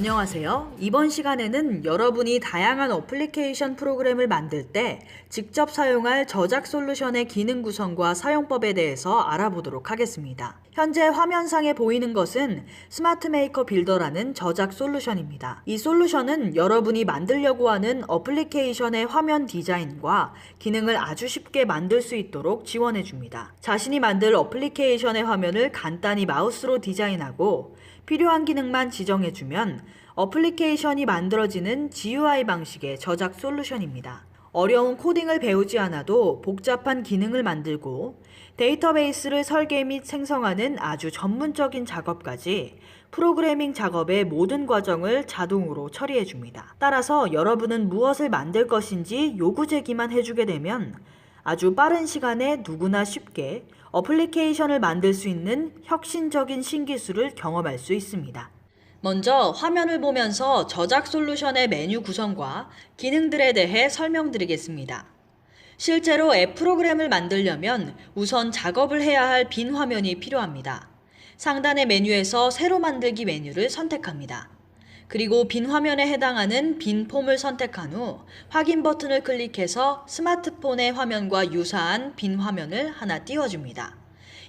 안녕하세요. 이번 시간에는 여러분이 다양한 어플리케이션 프로그램을 만들 때 직접 사용할 저작 솔루션의 기능 구성과 사용법에 대해서 알아보도록 하겠습니다. 현재 화면상에 보이는 것은 스마트 메이커 빌더라는 저작 솔루션입니다. 이 솔루션은 여러분이 만들려고 하는 어플리케이션의 화면 디자인과 기능을 아주 쉽게 만들 수 있도록 지원해 줍니다. 자신이 만들 어플리케이션의 화면을 간단히 마우스로 디자인하고 필요한 기능만 지정해주면 어플리케이션이 만들어지는 GUI 방식의 저작 솔루션입니다. 어려운 코딩을 배우지 않아도 복잡한 기능을 만들고 데이터베이스를 설계 및 생성하는 아주 전문적인 작업까지 프로그래밍 작업의 모든 과정을 자동으로 처리해줍니다. 따라서 여러분은 무엇을 만들 것인지 요구 제기만 해주게 되면 아주 빠른 시간에 누구나 쉽게 어플리케이션을 만들 수 있는 혁신적인 신기술을 경험할 수 있습니다. 먼저 화면을 보면서 저작 솔루션의 메뉴 구성과 기능들에 대해 설명드리겠습니다. 실제로 앱 프로그램을 만들려면 우선 작업을 해야 할 빈 화면이 필요합니다. 상단의 메뉴에서 새로 만들기 메뉴를 선택합니다. 그리고 빈 화면에 해당하는 빈 폼을 선택한 후 확인 버튼을 클릭해서 스마트폰의 화면과 유사한 빈 화면을 하나 띄워줍니다.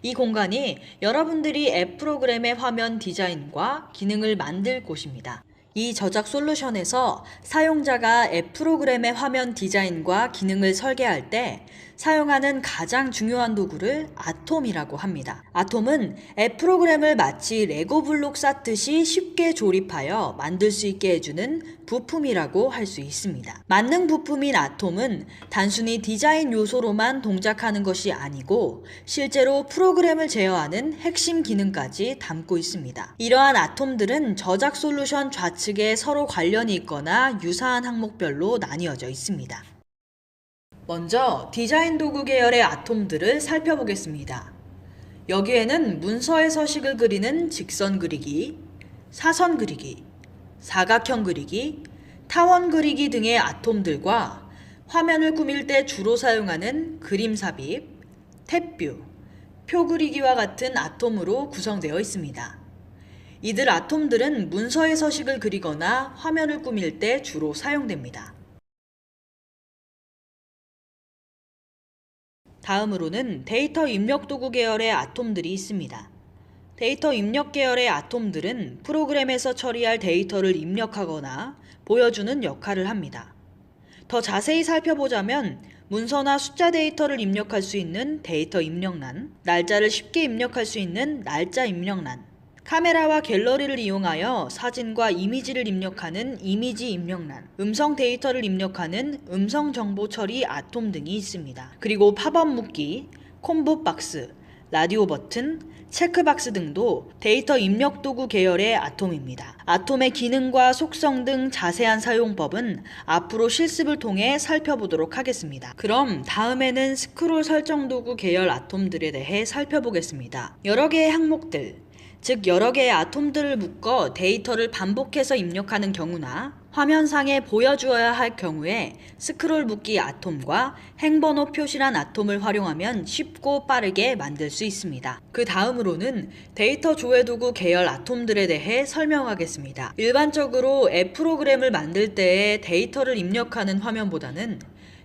이 공간이 여러분들이 앱 프로그램의 화면 디자인과 기능을 만들 곳입니다. 이 저작 솔루션에서 사용자가 앱 프로그램의 화면 디자인과 기능을 설계할 때 사용하는 가장 중요한 도구를 아톰이라고 합니다. 아톰은 앱 프로그램을 마치 레고 블록 쌓듯이 쉽게 조립하여 만들 수 있게 해주는 부품이라고 할 수 있습니다. 만능 부품인 아톰은 단순히 디자인 요소로만 동작하는 것이 아니고 실제로 프로그램을 제어하는 핵심 기능까지 담고 있습니다. 이러한 아톰들은 저작 솔루션 좌측에 서로 관련이 있거나 유사한 항목별로 나뉘어져 있습니다. 먼저 디자인 도구 계열의 아톰들을 살펴보겠습니다. 여기에는 문서의 서식을 그리는 직선 그리기, 사선 그리기, 사각형 그리기, 타원 그리기 등의 아톰들과 화면을 꾸밀 때 주로 사용하는 그림 삽입, 탭뷰, 표 그리기와 같은 아톰으로 구성되어 있습니다. 이들 아톰들은 문서의 서식을 그리거나 화면을 꾸밀 때 주로 사용됩니다. 다음으로는 데이터 입력 도구 계열의 아톰들이 있습니다. 데이터 입력 계열의 아톰들은 프로그램에서 처리할 데이터를 입력하거나 보여주는 역할을 합니다. 더 자세히 살펴보자면 문서나 숫자 데이터를 입력할 수 있는 데이터 입력란, 날짜를 쉽게 입력할 수 있는 날짜 입력란, 카메라와 갤러리를 이용하여 사진과 이미지를 입력하는 이미지 입력란, 음성 데이터를 입력하는 음성 정보 처리 아톰 등이 있습니다. 그리고 팝업 묶기, 콤보 박스, 라디오 버튼, 체크박스 등도 데이터 입력 도구 계열의 아톰입니다. 아톰의 기능과 속성 등 자세한 사용법은 앞으로 실습을 통해 살펴보도록 하겠습니다. 그럼 다음에는 스크롤 설정 도구 계열 아톰들에 대해 살펴보겠습니다. 여러 개의 항목들, 즉 여러 개의 아톰들을 묶어 데이터를 반복해서 입력하는 경우나 화면상에 보여주어야 할 경우에 스크롤 묶기 아톰과 행번호 표시란 아톰을 활용하면 쉽고 빠르게 만들 수 있습니다. 그 다음으로는 데이터 조회 도구 계열 아톰들에 대해 설명하겠습니다. 일반적으로 앱 프로그램을 만들 때에 데이터를 입력하는 화면보다는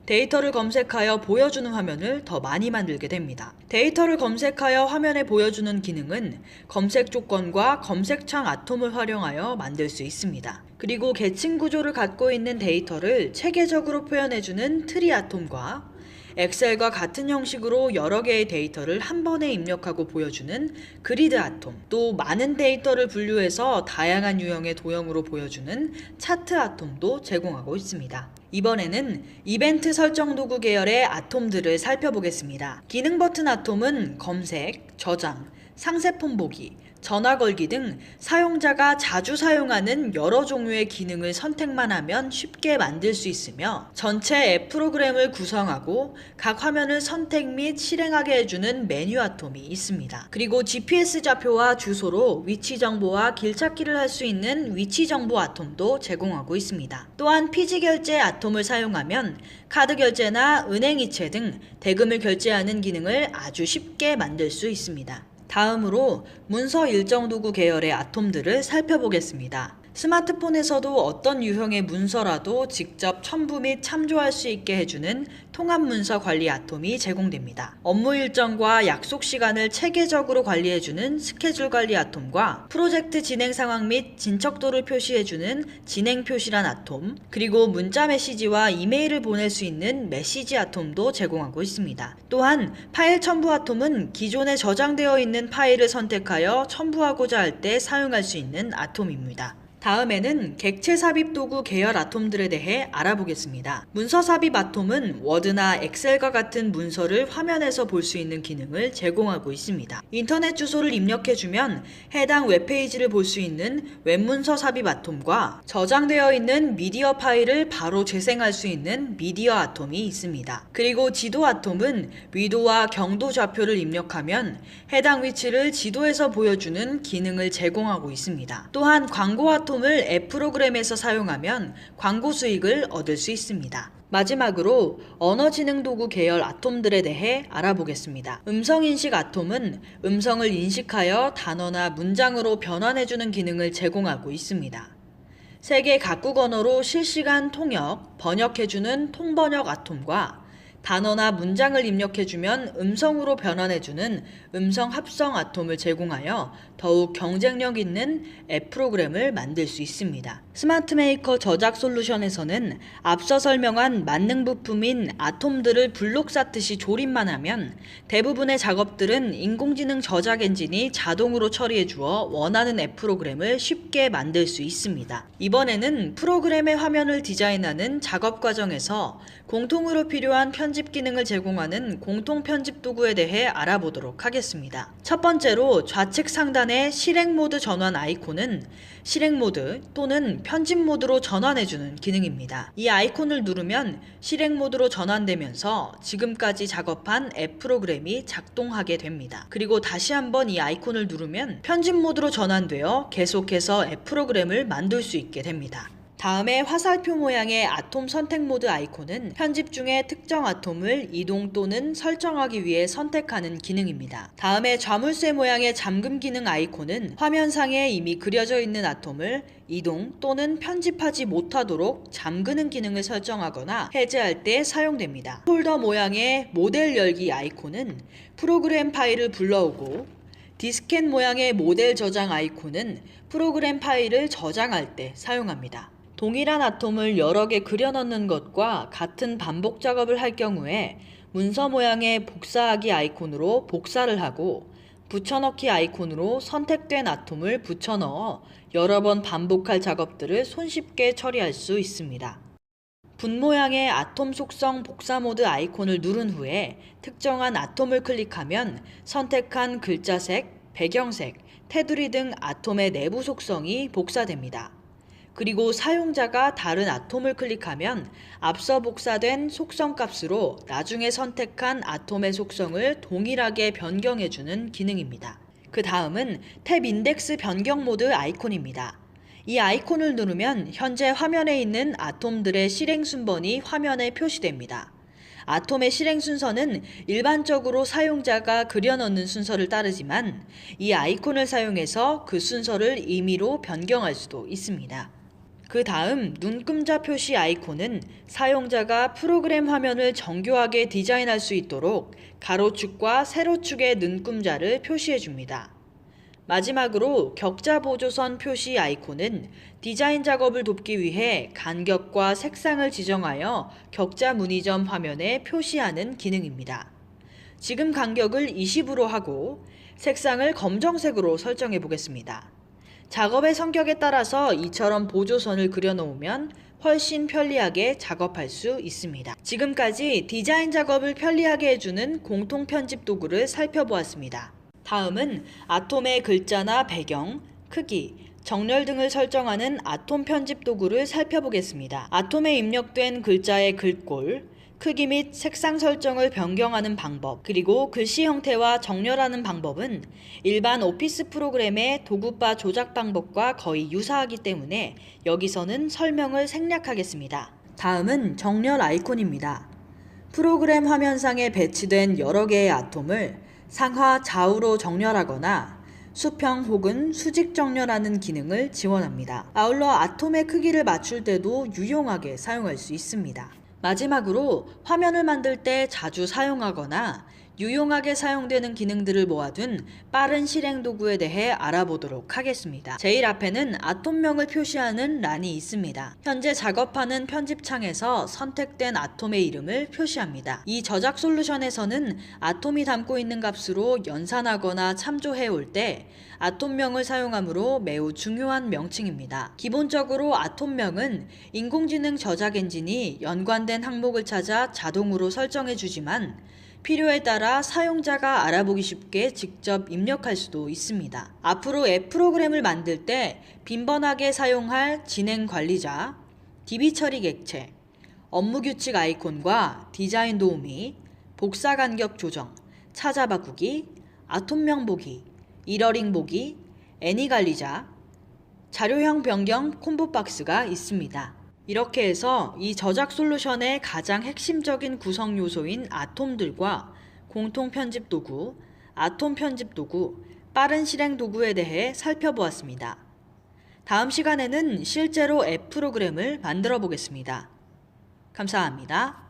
데이터를 검색하여 보여주는 화면을 더 많이 만들게 됩니다. 데이터를 검색하여 화면에 보여주는 기능은 검색 조건과 검색창 아톰을 활용하여 만들 수 있습니다. 그리고 계층 구조를 갖고 있는 데이터를 체계적으로 표현해주는 트리 아톰과 엑셀과 같은 형식으로 여러 개의 데이터를 한 번에 입력하고 보여주는 그리드 아톰, 또 많은 데이터를 분류해서 다양한 유형의 도형으로 보여주는 차트 아톰도 제공하고 있습니다. 이번에는 이벤트 설정 도구 계열의 아톰들을 살펴보겠습니다. 기능 버튼 아톰은 검색, 저장, 상세폰 보기, 전화 걸기 등 사용자가 자주 사용하는 여러 종류의 기능을 선택만 하면 쉽게 만들 수 있으며 전체 앱 프로그램을 구성하고 각 화면을 선택 및 실행하게 해주는 메뉴 아톰이 있습니다. 그리고 GPS 좌표와 주소로 위치 정보와 길찾기를 할 수 있는 위치 정보 아톰도 제공하고 있습니다. 또한 피지 결제 아톰을 사용하면 카드 결제나 은행 이체 등 대금을 결제하는 기능을 아주 쉽게 만들 수 있습니다. 다음으로 문서 일정 도구 계열의 아톰들을 살펴보겠습니다. 스마트폰에서도 어떤 유형의 문서라도 직접 첨부 및 참조할 수 있게 해주는 통합문서 관리 아톰이 제공됩니다. 업무 일정과 약속 시간을 체계적으로 관리해주는 스케줄 관리 아톰과 프로젝트 진행 상황 및 진척도를 표시해주는 진행 표시란 아톰, 그리고 문자 메시지와 이메일을 보낼 수 있는 메시지 아톰도 제공하고 있습니다. 또한 파일 첨부 아톰은 기존에 저장되어 있는 파일을 선택하여 첨부하고자 할 때 사용할 수 있는 아톰입니다. 다음에는 객체 삽입 도구 계열 아톰들에 대해 알아보겠습니다. 문서 삽입 아톰은 워드나 엑셀과 같은 문서를 화면에서 볼 수 있는 기능을 제공하고 있습니다. 인터넷 주소를 입력해주면 해당 웹페이지를 볼 수 있는 웹문서 삽입 아톰과 저장되어 있는 미디어 파일을 바로 재생할 수 있는 미디어 아톰이 있습니다. 그리고 지도 아톰은 위도와 경도 좌표를 입력하면 해당 위치를 지도에서 보여주는 기능을 제공하고 있습니다. 또한 광고 아톰 을 앱 프로그램에서 사용하면 광고 수익을 얻을 수 있습니다. 마지막으로 언어지능 도구 계열 아톰들에 대해 알아보겠습니다. 음성인식 아톰은 음성을 인식하여 단어나 문장으로 변환해주는 기능을 제공하고 있습니다. 세계 각국 언어로 실시간 통역, 번역해주는 통번역 아톰과 단어나 문장을 입력해주면 음성으로 변환해주는 음성 합성 아톰을 제공하여 더욱 경쟁력 있는 앱 프로그램을 만들 수 있습니다. 스마트 메이커 저작 솔루션에서는 앞서 설명한 만능 부품인 아톰들을 블록 쌓듯이 조립만 하면 대부분의 작업들은 인공지능 저작 엔진이 자동으로 처리해 주어 원하는 앱 프로그램을 쉽게 만들 수 있습니다. 이번에는 프로그램의 화면을 디자인하는 작업 과정에서 공통으로 필요한 편집 기능을 제공하는 공통 편집 도구에 대해 알아보도록 하겠습니다. 첫 번째로 좌측 상단의 실행 모드 전환 아이콘은 실행 모드 또는 편집 모드로 전환해주는 기능입니다. 이 아이콘을 누르면 실행 모드로 전환되면서 지금까지 작업한 앱 프로그램이 작동하게 됩니다. 그리고 다시 한번 이 아이콘을 누르면 편집 모드로 전환되어 계속해서 앱 프로그램을 만들 수 있게 됩니다. 다음에 화살표 모양의 아톰 선택 모드 아이콘은 편집 중에 특정 아톰을 이동 또는 설정하기 위해 선택하는 기능입니다. 다음에 자물쇠 모양의 잠금 기능 아이콘은 화면상에 이미 그려져 있는 아톰을 이동 또는 편집하지 못하도록 잠그는 기능을 설정하거나 해제할 때 사용됩니다. 폴더 모양의 모델 열기 아이콘은 프로그램 파일을 불러오고 디스켓 모양의 모델 저장 아이콘은 프로그램 파일을 저장할 때 사용합니다. 동일한 아톰을 여러 개 그려 넣는 것과 같은 반복 작업을 할 경우에 문서 모양의 복사하기 아이콘으로 복사를 하고 붙여넣기 아이콘으로 선택된 아톰을 붙여넣어 여러 번 반복할 작업들을 손쉽게 처리할 수 있습니다. 분 모양의 아톰 속성 복사 모드 아이콘을 누른 후에 특정한 아톰을 클릭하면 선택한 글자색, 배경색, 테두리 등 아톰의 내부 속성이 복사됩니다. 그리고 사용자가 다른 아톰을 클릭하면 앞서 복사된 속성 값으로 나중에 선택한 아톰의 속성을 동일하게 변경해주는 기능입니다. 그 다음은 탭 인덱스 변경 모드 아이콘입니다. 이 아이콘을 누르면 현재 화면에 있는 아톰들의 실행 순번이 화면에 표시됩니다. 아톰의 실행 순서는 일반적으로 사용자가 그려넣는 순서를 따르지만 이 아이콘을 사용해서 그 순서를 임의로 변경할 수도 있습니다. 그 다음 눈금자 표시 아이콘은 사용자가 프로그램 화면을 정교하게 디자인할 수 있도록 가로축과 세로축의 눈금자를 표시해 줍니다. 마지막으로 격자 보조선 표시 아이콘은 디자인 작업을 돕기 위해 간격과 색상을 지정하여 격자 무늬점 화면에 표시하는 기능입니다. 지금 간격을 20으로 하고 색상을 검정색으로 설정해 보겠습니다. 작업의 성격에 따라서 이처럼 보조선을 그려놓으면 훨씬 편리하게 작업할 수 있습니다. 지금까지 디자인 작업을 편리하게 해주는 공통 편집 도구를 살펴보았습니다. 다음은 아톰의 글자나 배경, 크기, 정렬 등을 설정하는 아톰 편집 도구를 살펴보겠습니다. 아톰에 입력된 글자의 글꼴, 크기 및 색상 설정을 변경하는 방법, 그리고 글씨 형태와 정렬하는 방법은 일반 오피스 프로그램의 도구바 조작 방법과 거의 유사하기 때문에 여기서는 설명을 생략하겠습니다. 다음은 정렬 아이콘입니다. 프로그램 화면상에 배치된 여러 개의 아톰을 상하 좌우로 정렬하거나 수평 혹은 수직 정렬하는 기능을 지원합니다. 아울러 아톰의 크기를 맞출 때도 유용하게 사용할 수 있습니다. 마지막으로 화면을 만들 때 자주 사용하거나 유용하게 사용되는 기능들을 모아둔 빠른 실행 도구에 대해 알아보도록 하겠습니다. 제일 앞에는 아톰명을 표시하는 란이 있습니다. 현재 작업하는 편집창에서 선택된 아톰의 이름을 표시합니다. 이 저작 솔루션에서는 아톰이 담고 있는 값으로 연산하거나 참조해 올 때 아톰명을 사용하므로 매우 중요한 명칭입니다. 기본적으로 아톰명은 인공지능 저작 엔진이 연관된 항목을 찾아 자동으로 설정해 주지만 필요에 따라 사용자가 알아보기 쉽게 직접 입력할 수도 있습니다. 앞으로 앱 프로그램을 만들 때 빈번하게 사용할 진행 관리자, DB 처리 객체, 업무 규칙 아이콘과 디자인 도우미, 복사 간격 조정, 찾아 바꾸기, 아톰명 보기, 이러링 보기, 애니 관리자, 자료형 변경 콤보 박스가 있습니다. 이렇게 해서 이 저작 솔루션의 가장 핵심적인 구성 요소인 아톰들과 공통 편집 도구, 아톰 편집 도구, 빠른 실행 도구에 대해 살펴보았습니다. 다음 시간에는 실제로 앱 프로그램을 만들어 보겠습니다. 감사합니다.